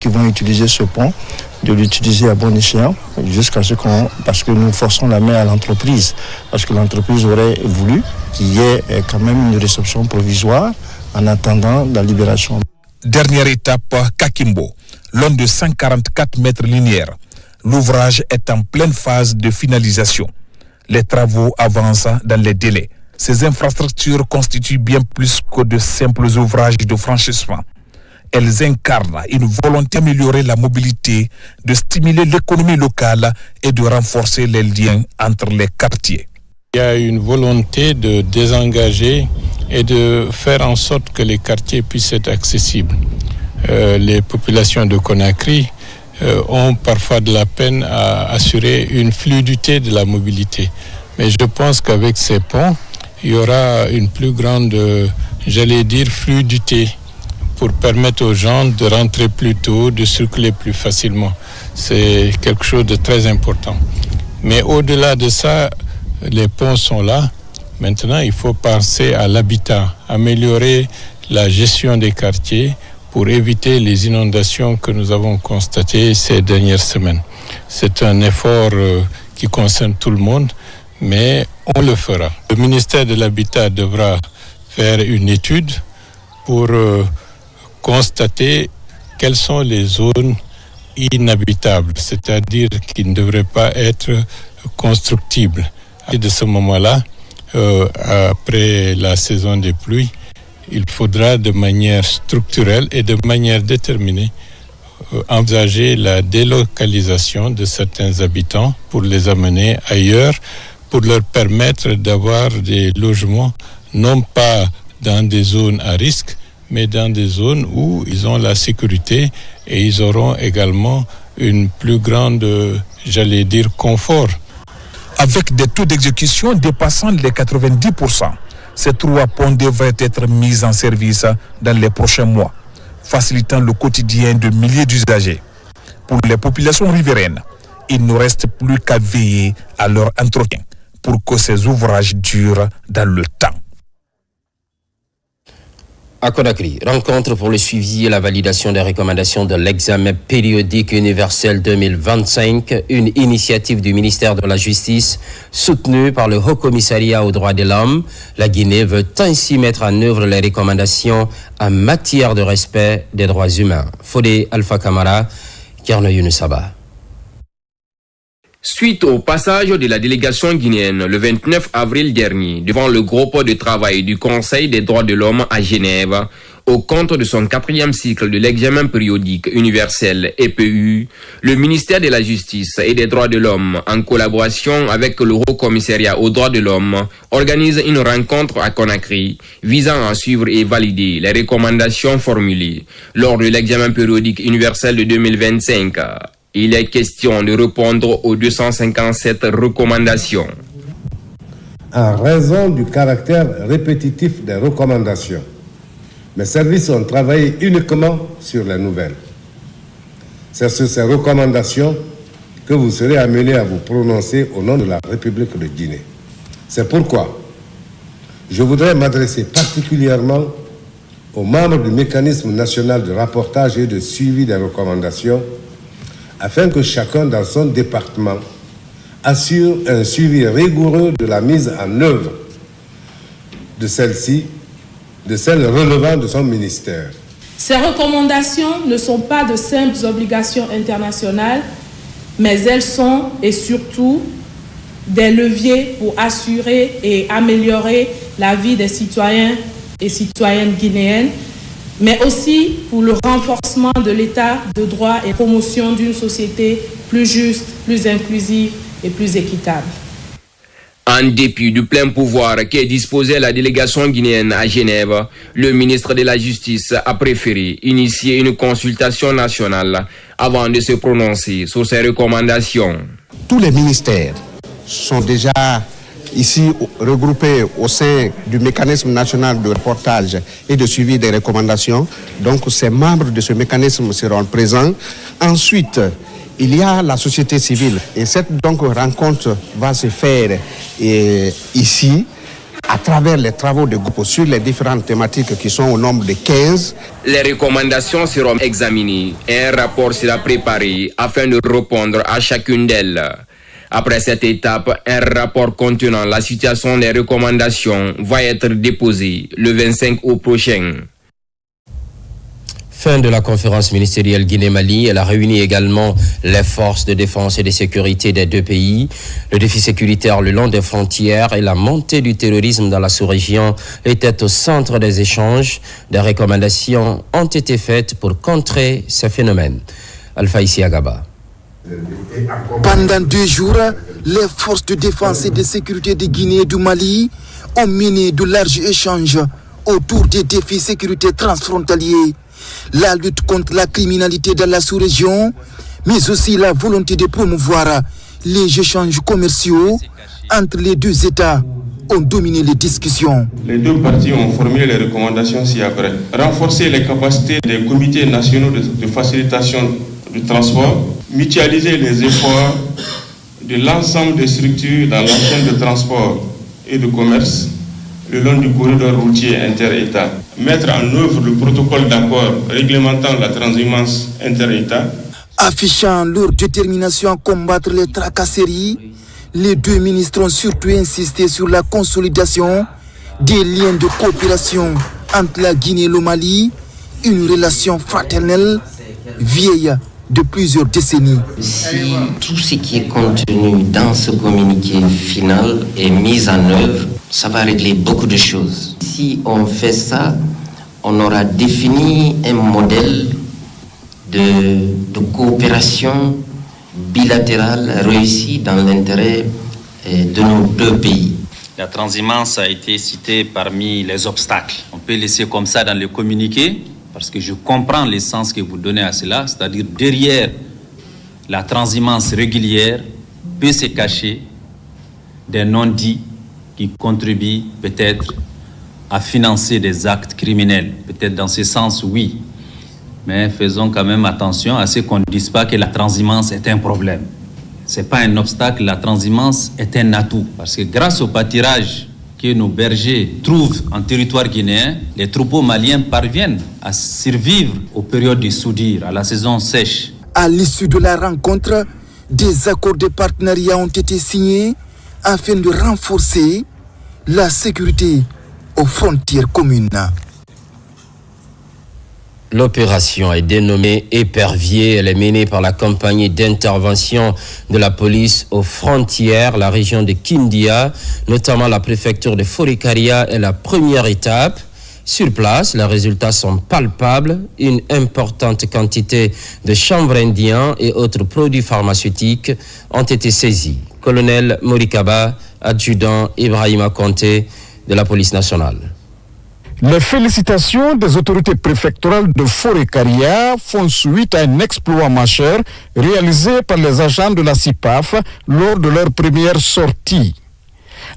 qui vont utiliser ce pont, de l'utiliser à bon escient, parce que nous forçons la main à l'entreprise, parce que l'entreprise aurait voulu qu'il y ait quand même une réception provisoire en attendant la libération. Dernière étape, Kakimbo, long de 144 mètres linéaires. L'ouvrage est en pleine phase de finalisation. Les travaux avancent dans les délais. Ces infrastructures constituent bien plus que de simples ouvrages de franchissement. Elles incarnent une volonté d'améliorer la mobilité, de stimuler l'économie locale et de renforcer les liens entre les quartiers. Il y a une volonté de désengager et de faire en sorte que les quartiers puissent être accessibles. Les populations de Conakry ont parfois de la peine à assurer une fluidité de la mobilité. Mais je pense qu'avec ces ponts, il y aura une plus grande, fluidité pour permettre aux gens de rentrer plus tôt, de circuler plus facilement. C'est quelque chose de très important. Mais au-delà de ça, les ponts sont là. Maintenant, il faut penser à l'habitat, améliorer la gestion des quartiers pour éviter les inondations que nous avons constatées ces dernières semaines. C'est un effort qui concerne tout le monde, mais on le fera. Le ministère de l'Habitat devra faire une étude pour constater quelles sont les zones inhabitables, c'est-à-dire qui ne devraient pas être constructibles. Et de ce moment-là, après la saison des pluies, il faudra de manière structurelle et de manière déterminée envisager la délocalisation de certains habitants pour les amener ailleurs, pour leur permettre d'avoir des logements non pas dans des zones à risque, mais dans des zones où ils ont la sécurité et ils auront également une plus grande, confort. Avec des taux d'exécution dépassant les 90%, ces 3 ponts devraient être mis en service dans les prochains mois, facilitant le quotidien de milliers d'usagers. Pour les populations riveraines, il ne reste plus qu'à veiller à leur entretien pour que ces ouvrages durent dans le temps. À Conakry, rencontre pour le suivi et la validation des recommandations de l'examen périodique universel 2025, une initiative du ministère de la Justice soutenue par le Haut Commissariat aux droits de l'homme. La Guinée veut ainsi mettre en œuvre les recommandations en matière de respect des droits humains. Fodé Alpha Kamara, Kerno Younoussaba. Suite au passage de la délégation guinéenne le 29 avril dernier devant le groupe de travail du Conseil des droits de l'homme à Genève, au compte de son 4e cycle de l'examen périodique universel EPU, le ministère de la Justice et des droits de l'homme, en collaboration avec le Haut Commissariat aux droits de l'homme, organise une rencontre à Conakry visant à suivre et valider les recommandations formulées lors de l'examen périodique universel de 2025. Il est question de répondre aux 257 recommandations. En raison du caractère répétitif des recommandations, mes services ont travaillé uniquement sur les nouvelles. C'est sur ces recommandations que vous serez amenés à vous prononcer au nom de la République de Guinée. C'est pourquoi je voudrais m'adresser particulièrement aux membres du mécanisme national de rapportage et de suivi des recommandations afin que chacun dans son département assure un suivi rigoureux de la mise en œuvre de celle-ci, de celles relevant de son ministère. Ces recommandations ne sont pas de simples obligations internationales, mais elles sont et surtout des leviers pour assurer et améliorer la vie des citoyens et citoyennes guinéennes, mais aussi pour le renforcement de l'état de droit et promotion d'une société plus juste, plus inclusive et plus équitable. En dépit du plein pouvoir qui est disposé à la délégation guinéenne à Genève, le ministre de la Justice a préféré initier une consultation nationale avant de se prononcer sur ces recommandations. Tous les ministères sont déjà ici regroupés au sein du mécanisme national de reportage et de suivi des recommandations. Donc ces membres de ce mécanisme seront présents. Ensuite, il y a la société civile et cette rencontre va se faire ici à à travers les travaux de groupe sur les différentes thématiques qui sont au nombre de 15. Les recommandations seront examinées et un rapport sera préparé afin de répondre à chacune d'elles. Après cette étape, un rapport contenant la situation des recommandations va être déposé le 25 août prochain. Fin de la conférence ministérielle Guinée-Mali. Elle a réuni également les forces de défense et de sécurité des deux pays. Le défi sécuritaire le long des frontières et la montée du terrorisme dans la sous-région étaient au centre des échanges. Des recommandations ont été faites pour contrer ces phénomènes. Alpha Isiagaba. Pendant 2 jours, les forces de défense et de sécurité de Guinée et du Mali ont mené de larges échanges autour des défis sécuritaires transfrontaliers. La lutte contre la criminalité dans la sous-région, mais aussi la volonté de promouvoir les échanges commerciaux entre les deux États ont dominé les discussions. Les deux parties ont formulé les recommandations ci-après. Renforcer les capacités des comités nationaux de facilitation du transport, mutualiser les efforts de l'ensemble des structures dans la chaîne de transport et de commerce le long du corridor routier inter-État, mettre en œuvre le protocole d'accord réglementant la transhumance inter-État. Affichant leur détermination à combattre les tracasseries, les deux ministres ont surtout insisté sur la consolidation des liens de coopération entre la Guinée et le Mali, une relation fraternelle vieille de plusieurs décennies. Si tout ce qui est contenu dans ce communiqué final est mis en œuvre, ça va régler beaucoup de choses. Si on fait ça, on aura défini un modèle de coopération bilatérale réussie dans l'intérêt de nos deux pays. La transhumance a été citée parmi les obstacles. On peut laisser comme ça dans le communiqué, parce que je comprends l'essence que vous donnez à cela, c'est-à-dire derrière la transhumance régulière peut se cacher des non-dits qui contribuent peut-être à financer des actes criminels. Peut-être dans ce sens, oui. Mais faisons quand même attention à ce qu'on ne dise pas que la transhumance est un problème. Ce n'est pas un obstacle, la transhumance est un atout. Parce que grâce au pâturage que nos bergers trouvent en territoire guinéen, les troupeaux maliens parviennent à survivre aux périodes de soudure, à la saison sèche. À l'issue de la rencontre, des accords de partenariat ont été signés afin de renforcer la sécurité aux frontières communes. L'opération est dénommée Épervier. Elle est menée par la compagnie d'intervention de la police aux frontières, la région de Kindia, notamment la préfecture de Forikaria est la première étape. Sur place, les résultats sont palpables. Une importante quantité de chanvre indien et autres produits pharmaceutiques ont été saisis. Colonel Morikaba, adjudant Ibrahima Conté de la police nationale. Les félicitations des autorités préfectorales de Forikaria font suite à un exploit majeur réalisé par les agents de la CIPAF lors de leur première sortie.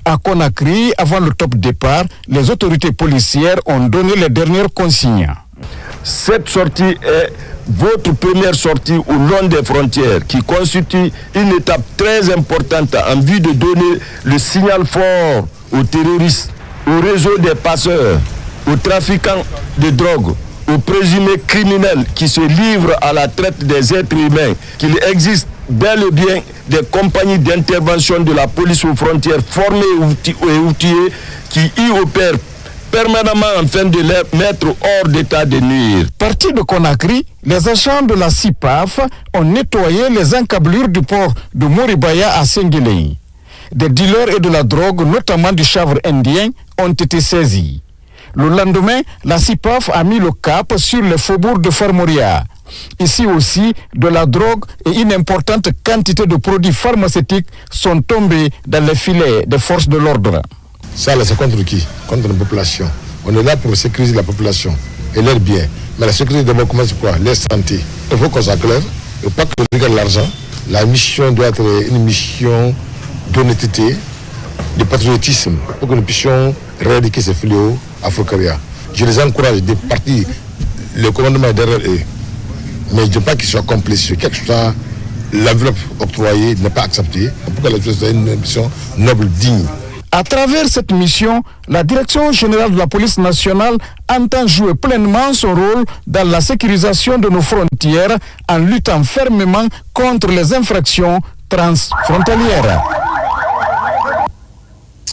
À Conakry, avant le top départ, les autorités policières ont donné les dernières consignes. Cette sortie est votre première sortie au long des frontières qui constitue une étape très importante en vue de donner le signal fort aux terroristes, au réseau des passeurs, aux trafiquants de drogue, aux présumés criminels qui se livrent à la traite des êtres humains, qu'il existe bel et bien des compagnies d'intervention de la police aux frontières formées et outillées qui y opèrent permanemment afin de les mettre hors d'état de nuire. Partis de Conakry, les agents de la CIPAF ont nettoyé les encablures du port de Moribaya à Sengelei. Des dealers et de la drogue, notamment du chanvre indien, ont été saisis. Le lendemain, la CIPAF a mis le cap sur le faubourg de Farmoria. Ici aussi, de la drogue et une importante quantité de produits pharmaceutiques sont tombés dans les filets des forces de l'ordre. Ça, c'est contre qui? Contre la population. On est là pour sécuriser la population et leurs biens. Mais la sécurité d'abord commence par quoi? Leur santé. Il faut qu'on soit clair. Il ne faut pas qu'on regarde l'argent. La mission doit être une mission d'honnêteté, de patriotisme, pour que nous puissions éradiquer ces fléaux à Forikaria. Je les encourage de partir, le commandement est derrière eux. Mais je ne veux pas qu'ils soient complices. Quelque chose, l'enveloppe octroyée n'est pas acceptée. Pourquoi la chose est une mission noble, digne. À travers cette mission, la Direction générale de la police nationale entend jouer pleinement son rôle dans la sécurisation de nos frontières en luttant fermement contre les infractions transfrontalières.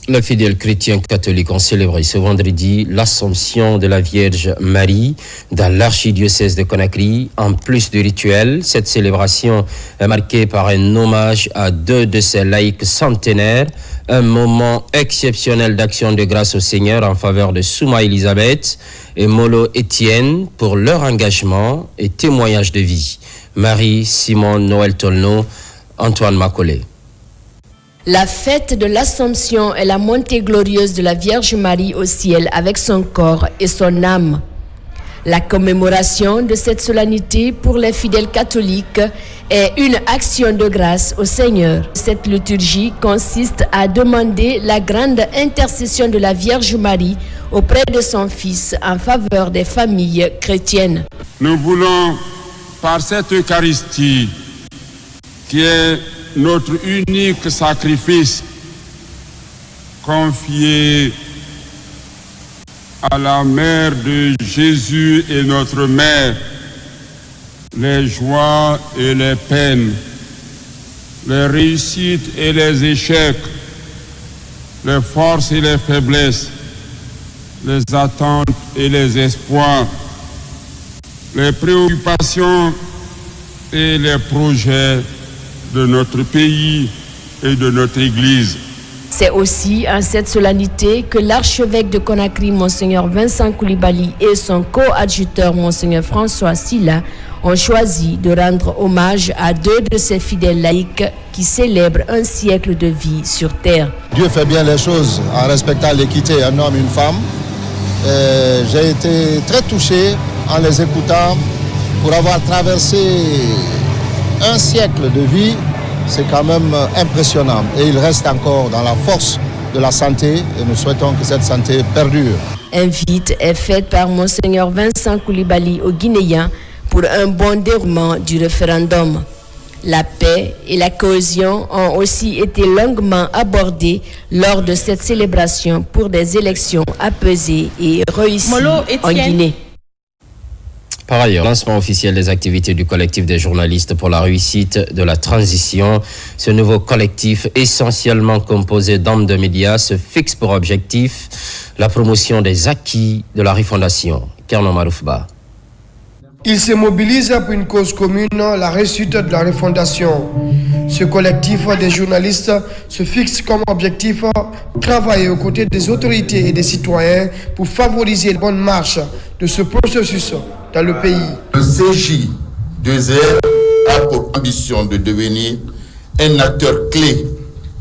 Les fidèles chrétiens catholiques ont célébré ce vendredi l'Assomption de la Vierge Marie dans l'archidiocèse de Conakry. En plus du rituel, cette célébration est marquée par un hommage à 2 de ces laïcs centenaires, un moment exceptionnel d'action de grâce au Seigneur en faveur de Souma Elisabeth et Molo Étienne pour leur engagement et témoignage de vie. Marie, Simon, Noël Tolno, Antoine Macolé. La fête de l'Assomption est la montée glorieuse de la Vierge Marie au ciel avec son corps et son âme. La commémoration de cette solennité pour les fidèles catholiques est une action de grâce au Seigneur. Cette liturgie consiste à demander la grande intercession de la Vierge Marie auprès de son Fils en faveur des familles chrétiennes. Nous voulons, par cette Eucharistie, qui est notre unique sacrifice, confié à la mère de Jésus et notre mère, les joies et les peines, les réussites et les échecs, les forces et les faiblesses, les attentes et les espoirs, les préoccupations et les projets de notre pays et de notre Église. C'est aussi en cette solennité que l'archevêque de Conakry, Monseigneur Vincent Koulibaly, et son coadjuteur, Monseigneur François Silla, ont choisi de rendre hommage à 2 de ces fidèles laïcs qui célèbrent un siècle de vie sur terre. Dieu fait bien les choses en respectant l'équité, un homme, une femme. J'ai été très touché en les écoutant pour avoir traversé un siècle de vie. C'est quand même impressionnant et il reste encore dans la force de la santé et nous souhaitons que cette santé perdure. Invite est faite par Monseigneur Vincent Koulibaly aux Guinéens pour un bon déroulement du référendum. La paix et la cohésion ont aussi été longuement abordées lors de cette célébration pour des élections apaisées et réussies en Guinée. Par ailleurs, lancement officiel des activités du collectif des journalistes pour la réussite de la transition. Ce nouveau collectif, essentiellement composé d'hommes de médias, se fixe pour objectif la promotion des acquis de la refondation. Kerno Maroufba. Il se mobilise pour une cause commune, la réussite de la refondation. Ce collectif des journalistes se fixe comme objectif travailler aux côtés des autorités et des citoyens pour favoriser la bonne marche de ce processus dans le pays. Le CJ2R a pour ambition de devenir un acteur clé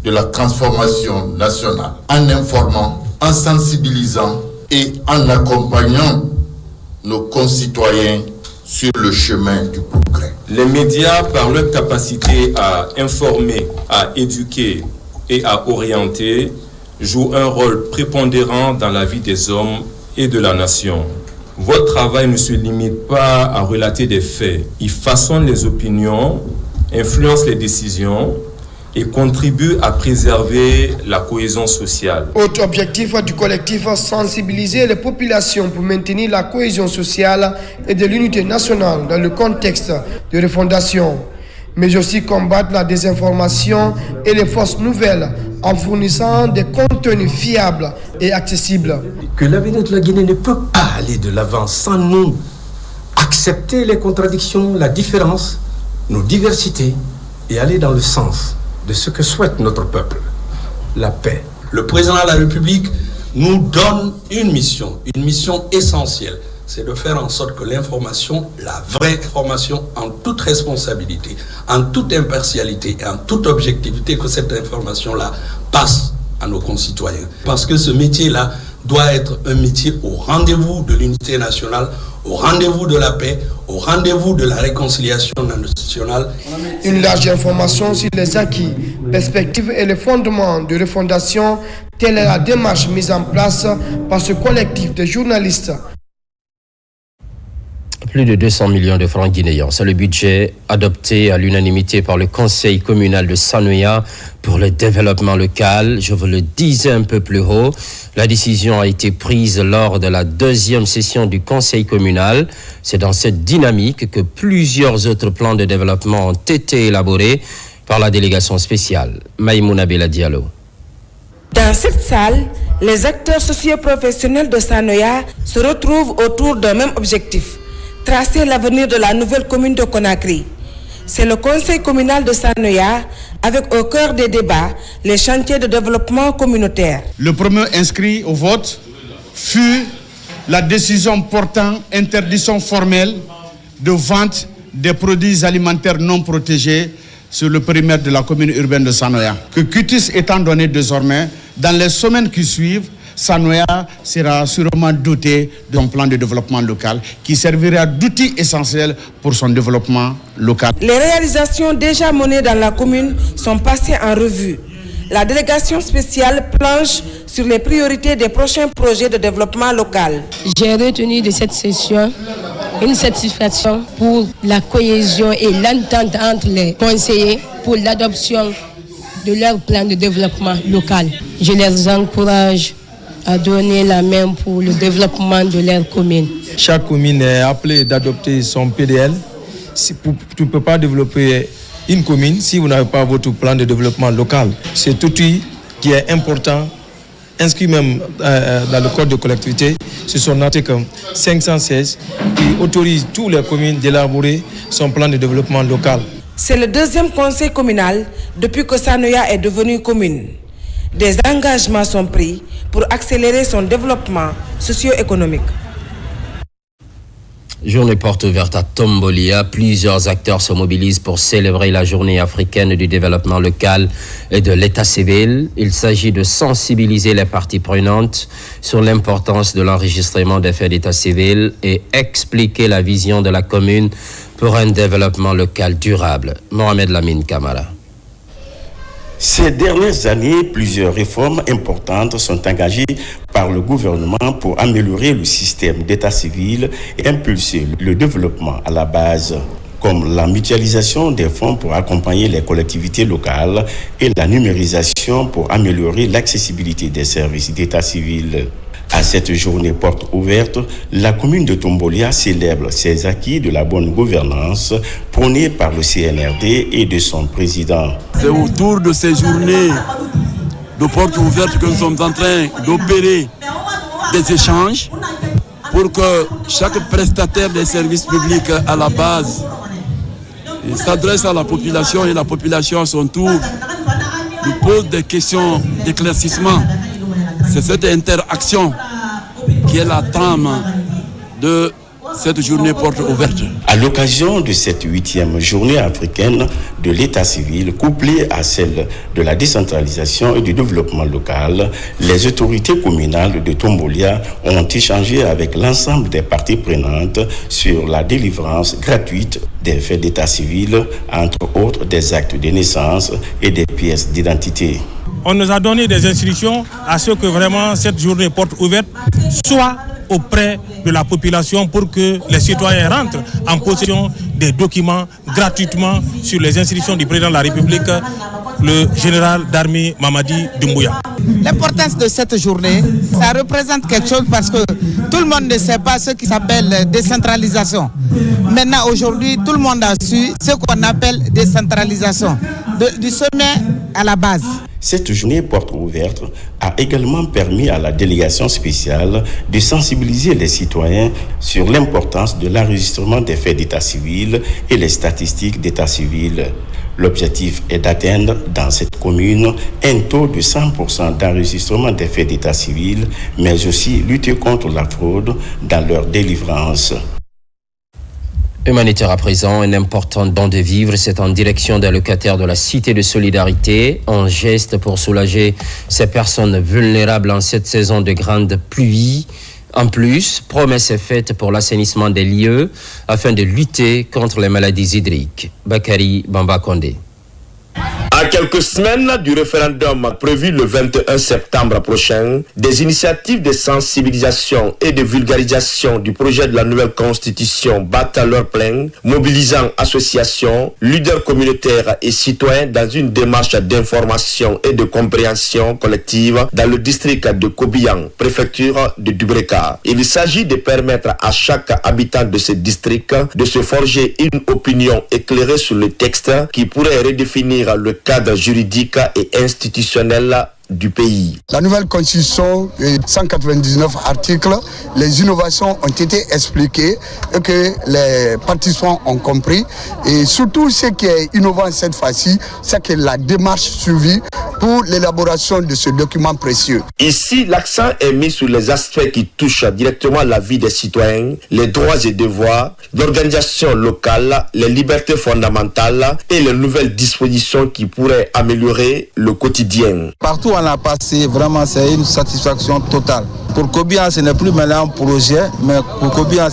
de la transformation nationale en informant, en sensibilisant et en accompagnant nos concitoyens sur le chemin du progrès. Les médias, par leur capacité à informer, à éduquer et à orienter, jouent un rôle prépondérant dans la vie des hommes et de la nation. Votre travail ne se limite pas à relater des faits. Il façonne les opinions, influence les décisions et contribue à préserver la cohésion sociale. Autre objectif du collectif, sensibiliser les populations pour maintenir la cohésion sociale et de l'unité nationale dans le contexte de refondation, mais aussi combattre la désinformation et les fausses nouvelles en fournissant des contenus fiables et accessibles. Que l'avenir de la Guinée ne peut pas aller de l'avant sans nous accepter les contradictions, la différence, nos diversités et aller dans le sens de ce que souhaite notre peuple, la paix. Le président de la République nous donne une mission essentielle, c'est de faire en sorte que l'information, la vraie information, en toute responsabilité, en toute impartialité et en toute objectivité, que cette information-là passe à nos concitoyens. Parce que ce métier-là doit être un métier au rendez-vous de l'unité nationale, au rendez-vous de la paix, au rendez-vous de la réconciliation nationale. Une large information sur les acquis, perspectives et les fondements de refondation, telle est la démarche mise en place par ce collectif de journalistes. Plus de 200 millions de francs guinéens. C'est le budget adopté à l'unanimité par le conseil communal de Sanoya pour le développement local. Je vous le disais un peu plus haut. La décision a été prise lors de la deuxième session du conseil communal. C'est dans cette dynamique que plusieurs autres plans de développement ont été élaborés par la délégation spéciale. Maïmouna Bella Diallo. Dans cette salle, les acteurs socio-professionnels de Sanoya se retrouvent autour d'un même objectif: tracer l'avenir de la nouvelle commune de Conakry. C'est le conseil communal de Sanoya avec au cœur des débats les chantiers de développement communautaire. Le premier inscrit au vote fut la décision portant interdiction formelle de vente des produits alimentaires non protégés sur le périmètre de la commune urbaine de Sanoya. Que cutis étant donné désormais, dans les semaines qui suivent, Sanoya sera sûrement doté d'un plan de développement local qui servira d'outil essentiel pour son développement local. Les réalisations déjà menées dans la commune sont passées en revue. La délégation spéciale planche sur les priorités des prochains projets de développement local. J'ai retenu de cette session une satisfaction pour la cohésion et l'entente entre les conseillers pour l'adoption de leur plan de développement local. Je les encourage à donner la main pour le développement de leur commune. Chaque commune est appelée d'adopter son PDL. Tu ne peux pas développer une commune si vous n'avez pas votre plan de développement local. Cet outil qui est important, inscrit même dans le code de collectivité, c'est son article 516 qui autorise toutes les communes d'élaborer son plan de développement local. C'est le deuxième conseil communal depuis que Sanoya est devenue commune. Des engagements sont pris pour accélérer son développement socio-économique. Journée porte ouverte à Tombolia. Plusieurs acteurs se mobilisent pour célébrer la journée africaine du développement local et de l'état civil. Il s'agit de sensibiliser les parties prenantes sur l'importance de l'enregistrement des faits d'état civil et expliquer la vision de la commune pour un développement local durable. Mohamed Lamine Kamara. Ces dernières années, plusieurs réformes importantes sont engagées par le gouvernement pour améliorer le système d'état civil et impulser le développement à la base, comme la mutualisation des fonds pour accompagner les collectivités locales et la numérisation pour améliorer l'accessibilité des services d'état civil. À cette journée porte ouverte, la commune de Tombolia célèbre ses acquis de la bonne gouvernance prônée par le CNRD et de son président. C'est autour de ces journées de porte ouverte que nous sommes en train d'opérer des échanges pour que chaque prestataire des services publics à la base s'adresse à la population et la population à son tour nous pose des questions d'éclaircissement. C'est cette interaction qui est la trame de cette journée porte ouverte. À l'occasion de cette 8e journée africaine de l'état civil, couplée à celle de la décentralisation et du développement local, les autorités communales de Tombolia ont échangé avec l'ensemble des parties prenantes sur la délivrance gratuite des faits d'état civil, entre autres des actes de naissance et des pièces d'identité. On nous a donné des instructions à ce que vraiment cette journée porte ouverte soit auprès de la population pour que les citoyens rentrent en possession des documents gratuitement sur les instructions du président de la République, le général d'armée Mamadi Doumbouya. L'importance de cette journée, ça représente quelque chose parce que tout le monde ne sait pas ce qui s'appelle décentralisation. Maintenant, aujourd'hui, tout le monde a su ce qu'on appelle décentralisation, du sommet à la base. Cette journée porte ouverte a également permis à la délégation spéciale de sensibiliser les citoyens sur l'importance de l'enregistrement des faits d'état civil et les statistiques d'état civil. L'objectif est d'atteindre dans cette commune un taux de 100% d'enregistrement des faits d'état civil, mais aussi lutter contre la fraude dans leur délivrance. Humanitaire à présent, un important don de vivres, c'est en direction des locataires de la Cité de Solidarité, un geste pour soulager ces personnes vulnérables en cette saison de grande pluie. En plus, promesse est faite pour l'assainissement des lieux afin de lutter contre les maladies hydriques. Bakary Bamba Kondé. À quelques semaines du référendum prévu le 21 septembre prochain, des initiatives de sensibilisation et de vulgarisation du projet de la nouvelle constitution battent à leur plein, mobilisant associations, leaders communautaires et citoyens dans une démarche d'information et de compréhension collective dans le district de Kobian, préfecture de Dubreka. Il s'agit de permettre à chaque habitant de ce district de se forger une opinion éclairée sur le texte qui pourrait redéfinir le cadre juridique et institutionnel du pays. La nouvelle constitution, 199 articles, les innovations ont été expliquées et que les participants ont compris. Et surtout, ce qui est innovant cette fois-ci, c'est que la démarche suivie pour l'élaboration de ce document précieux. Ici, l'accent est mis sur les aspects qui touchent directement la vie des citoyens, les droits et devoirs, l'organisation locale, les libertés fondamentales et les nouvelles dispositions qui pourraient améliorer le quotidien. Partout on a passé, vraiment c'est une satisfaction totale. Pour Kobian, ce n'est plus maintenant un projet, mais pour Kobian,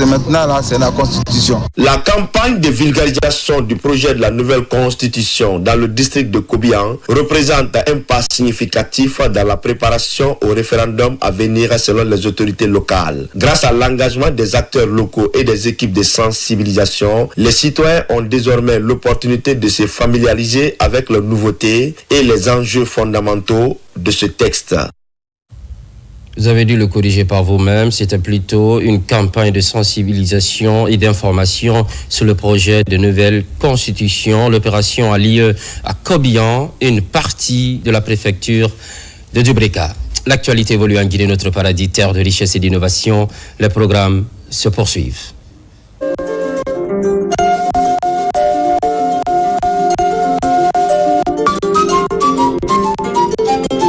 maintenant là, c'est la constitution. La campagne de vulgarisation du projet de la nouvelle constitution dans le district de Kobian représente un pas significatif dans la préparation au référendum à venir selon les autorités locales. Grâce à l'engagement des acteurs locaux et des équipes de sensibilisation, les citoyens ont désormais l'opportunité de se familiariser avec les nouveautés et les enjeux fondamentaux de ce texte. Vous avez dû le corriger par vous-même. C'était plutôt une campagne de sensibilisation et d'information sur le projet de nouvelle constitution. L'opération a lieu à Kobian, une partie de la préfecture de Dubreka. L'actualité évolue en Guinée, notre paradis, terre de richesse et d'innovation. Les programmes se poursuivent.